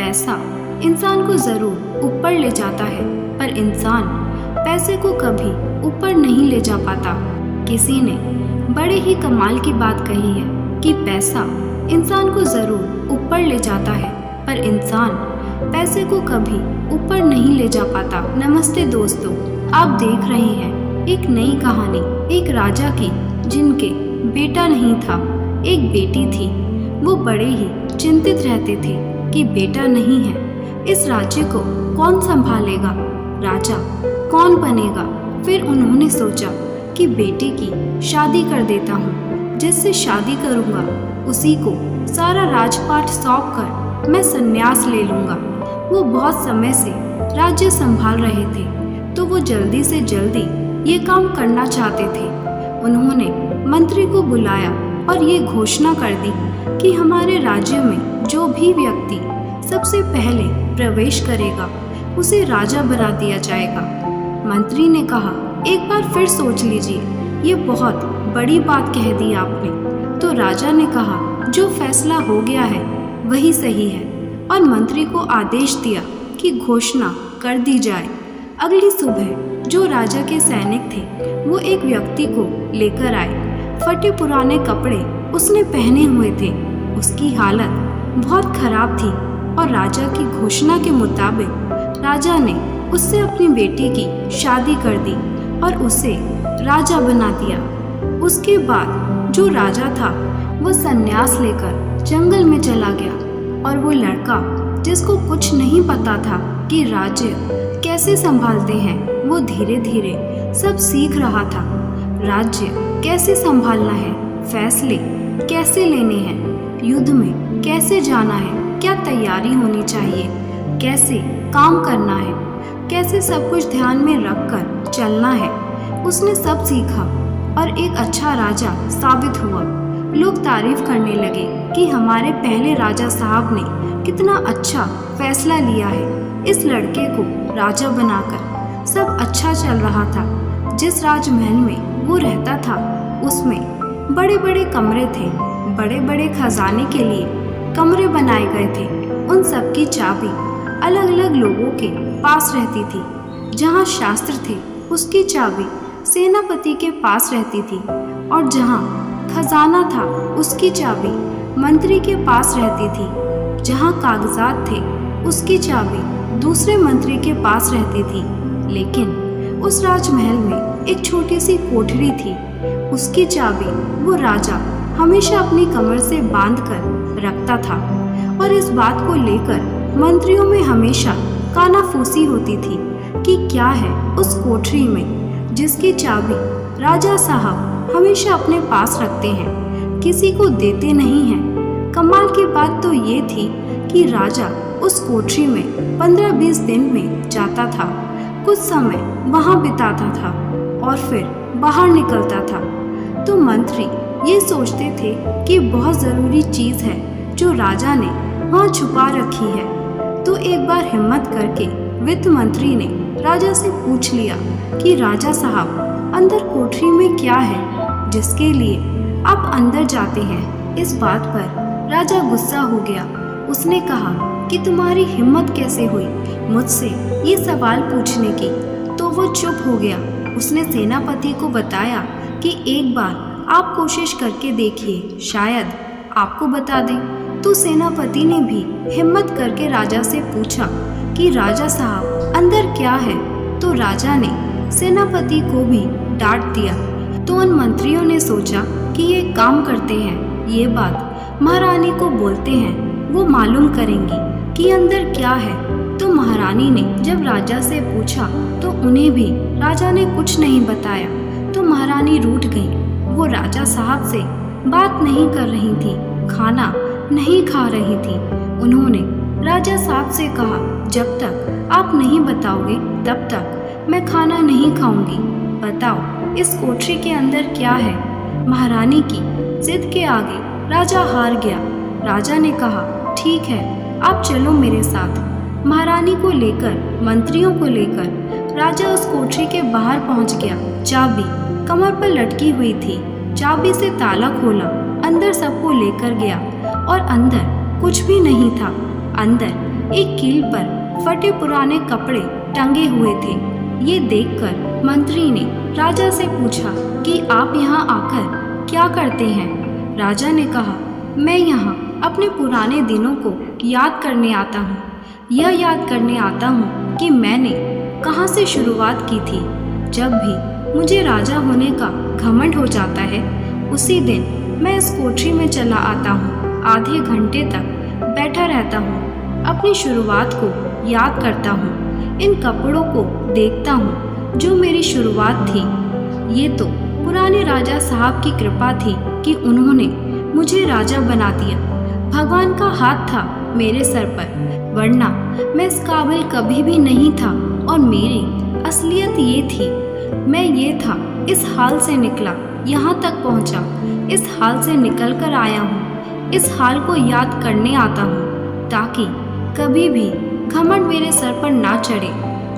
पैसा इंसान को जरूर ऊपर ले जाता है, पर इंसान पैसे को कभी ऊपर नहीं ले जा पाता। किसी ने बड़े ही कमाल की बात कही है कि पैसा इंसान को जरूर ऊपर ले जाता है, पर इंसान पैसे को कभी ऊपर नहीं ले जा पाता। नमस्ते दोस्तों, आप देख रहे हैं एक नई कहानी, एक राजा की जिनके बेटा नहीं था, एक बेटी थी। वो बड़े ही चिंतित रहते थे कि बेटा नहीं है, इस राज्य को कौन संभालेगा, राजा कौन बनेगा। फिर उन्होंने सोचा कि बेटे की शादी कर देता हूँ, जिससे शादी करूँगा उसी को सारा राजपाट सौंप कर मैं संन्यास ले लूँगा। वो बहुत समय से राज्य संभाल रहे थे, तो वो जल्दी से जल्दी ये काम करना चाहते थे। उन्होंने मंत्री को बुलाया और ये घोषणा कर दी कि हमारे राज्य में जो भी व्यक्ति सबसे पहले प्रवेश करेगा उसे राजा बना दिया जाएगा। मंत्री ने कहा, एक बार फिर सोच लीजिए, ये बहुत बड़ी बात कह दी आपने। तो राजा ने कहा, जो फैसला हो गया है वही सही है, और मंत्री को आदेश दिया कि घोषणा कर दी जाए। अगली सुबह जो राजा के सैनिक थे वो एक व्यक्ति को लेकर आए। फटे पुराने कपड़े उसने पहने हुए थे, उसकी हालत बहुत खराब थी, और राजा की घोषणा के मुताबिक राजा ने उससे अपनी बेटी की शादी कर दी और उसे राजा बना दिया। उसके बाद जो राजा था वो संन्यास लेकर जंगल में चला गया, और वो लड़का जिसको कुछ नहीं पता था कि राज्य कैसे संभालते हैं, वो धीरे धीरे सब सीख रहा था। राज्य कैसे संभालना है, फैसले कैसे लेने हैं, युद्ध में कैसे जाना है, क्या तैयारी होनी चाहिए, कैसे काम करना है, कैसे सब कुछ ध्यान में रखकर चलना है, उसने सब सीखा और एक अच्छा राजा साबित हुआ। लोग तारीफ करने लगे कि हमारे पहले राजा साहब ने कितना अच्छा फैसला लिया है। इस लड़के को राजा बनाकर सब अच्छा चल रहा था। जिस राजमहल में वो रहता था उसमें बड़े बड़े कमरे थे, बड़े बड़े खजाने के लिए कमरे बनाए गए थे। उन सब की चाबी अलग अलग लोगों के पास रहती थी। जहाँ शास्त्र थे उसकी चाबी सेनापति के पास रहती थी, और जहाँ खजाना था उसकी चाबी मंत्री के पास रहती थी। जहाँ कागजात थे उसकी चाबी दूसरे मंत्री के पास रहती थी। लेकिन उस राजमहल में एक छोटी सी कोठरी थी, उसकी चाबी वो राजा हमेशा अपनी कमर से बांध कर रखता था, और इस बात को लेकर मंत्रियों में हमेशा कानाफूसी होती थी कि क्या है उस कोठरी में जिसकी चाबी राजा साहब हमेशा अपने पास रखते हैं, किसी को देते नहीं हैं। कमाल की बात तो ये थी कि राजा उस कोठरी में 15-20 दिन में जाता था, कुछ समय वहाँ बिताता था और फिर बाहर निकलता था। तो मंत्री ये सोचते थे कि बहुत ज़रूरी चीज़ है जो राजा ने वहाँ छुपा रखी है। तो एक बार हिम्मत करके वित्त मंत्री ने राजा से पूछ लिया कि राजा साहब, अंदर कोठरी में क्या है जिसके लिए आप अंदर जाते हैं। इस बात पर राजा गुस्सा हो गया। उसने कहा कि तुम्हारी हिम्मत कैसे हुई मुझसे ये सवाल पूछने की। तो वो चुप हो गया। उसने सेनापति को बताया कि एक बार आप कोशिश करके देखिए, शायद आपको बता दें। तो सेनापति ने भी हिम्मत करके राजा से पूछा कि राजा साहब अंदर क्या है। तो राजा ने सेनापति को भी डांट दिया। तो उन मंत्रियों ने सोचा कि ये काम करते हैं, ये बात महारानी को बोलते हैं, वो मालूम करेंगी कि अंदर क्या है। तो महारानी ने जब राजा से पूछा तो उन्हें भी राजा ने कुछ नहीं बताया। तो महारानी रूठ गई। वो राजा साहब से बात नहीं कर रही थी, खाना नहीं खा रही थी। उन्होंने राजा साहब से कहा, जब तक आप नहीं बताओगे तब तक मैं खाना नहीं खाऊंगी। बताओ इस कोठरी के अंदर क्या है। महारानी की जिद के आगे राजा हार गया। राजा ने कहा, ठीक है, आप चलो मेरे साथ। महारानी को लेकर, मंत्रियों को लेकर राजा उस कोठरी के बाहर पहुंच गया। चाबी कमर पर लटकी हुई थी। चाबी से ताला खोला, अंदर सबको लेकर गया, और अंदर कुछ भी नहीं था। अंदर एक कील पर फटे पुराने कपड़े टंगे हुए थे। ये देखकर मंत्री ने राजा से पूछा कि आप यहाँ आकर क्या करते हैं? राजा ने कहा, मैं यहाँ अपने पुराने दिनों को याद करने आता हूँ। यह याद करने आता हूँ कि मैंने कहाँ से शुरुआत की थी। जब भी मुझे राजा होने का घमंड हो जाता है, उसी दिन मैं इस कोठरी में चला आता हूँ। आधे घंटे तक बैठा रहता हूँ, अपनी शुरुआत को याद करता हूँ, इन कपड़ों को देखता हूँ जो मेरी शुरुआत थी। ये तो पुराने राजा साहब की कृपा थी कि उन्होंने मुझे राजा बना दिया। भगवान का हाथ था मेरे सर पर, वरना मैं इस काबिल कभी भी नहीं था। और मेरी असलियत ये थी, मैं ये था, इस हाल से निकला, यहाँ तक पहुँचा, इस हाल से निकल कर आया हूँ। इस हाल को याद करने आता हूँ ताकि कभी भी घमंड मेरे सर पर ना चढ़े।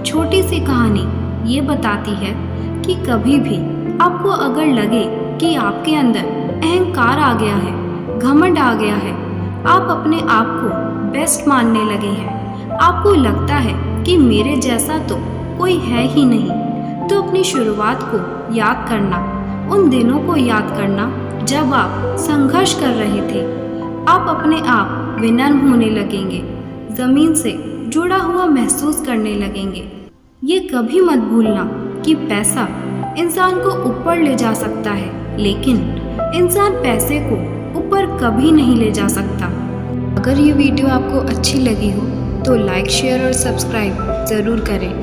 छोटी सी कहानी ये बताती है कि कभी भी आपको अगर लगे कि आपके अंदर अहंकार आ गया है, घमंड आ गया है, आप अपने आप को बेस्ट मानने लगे हैं, आपको लगता है कि मेरे जैसा तो कोई है ही नहीं, तो अपनी शुरुआत को याद करना, उन दिनों को याद करना जब आप संघर्ष कर रहे थे। आप अपने आप विनम्र होने लगेंगे, ज़मीन से जुड़ा हुआ महसूस करने लगेंगे। ये कभी मत भूलना कि पैसा इंसान को ऊपर ले जा सकता है, लेकिन इंसान पैसे को ऊपर कभी नहीं ले जा सकता। अगर ये वीडियो आपको अच्छी लगी हो तो लाइक, शेयर और सब्सक्राइब ज़रूर करें।